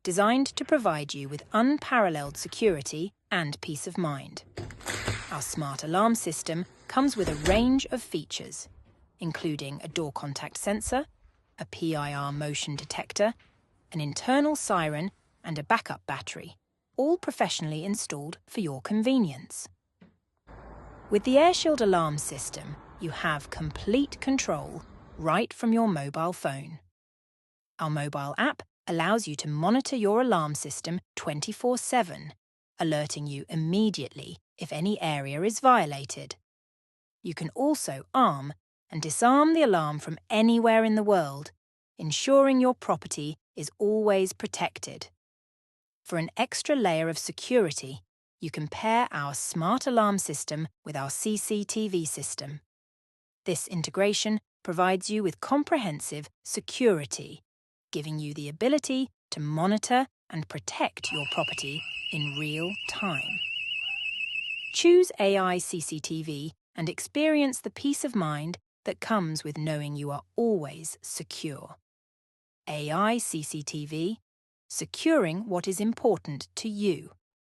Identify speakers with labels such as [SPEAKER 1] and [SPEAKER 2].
[SPEAKER 1] designed to provide you with unparalleled security and peace of mind. Our smart alarm system comes with a range of features, including a door contact sensor, a PIR motion detector, an internal siren, and a backup battery, all professionally installed for your convenience. With the AirShield alarm system, you have complete control right from your mobile phone. Our mobile app allows you to monitor your alarm system 24/7, alerting you immediately if any area is violated. You can also arm and disarm the alarm from anywhere in the world, ensuring your property is always protected. For an extra layer of security, you can pair our smart alarm system with our CCTV system. This integration provides you with comprehensive security, giving you the ability to monitor and protect your property in real time. Choose AI CCTV and experience the peace of mind that comes with knowing you are always secure. AI CCTV, securing what is important to you.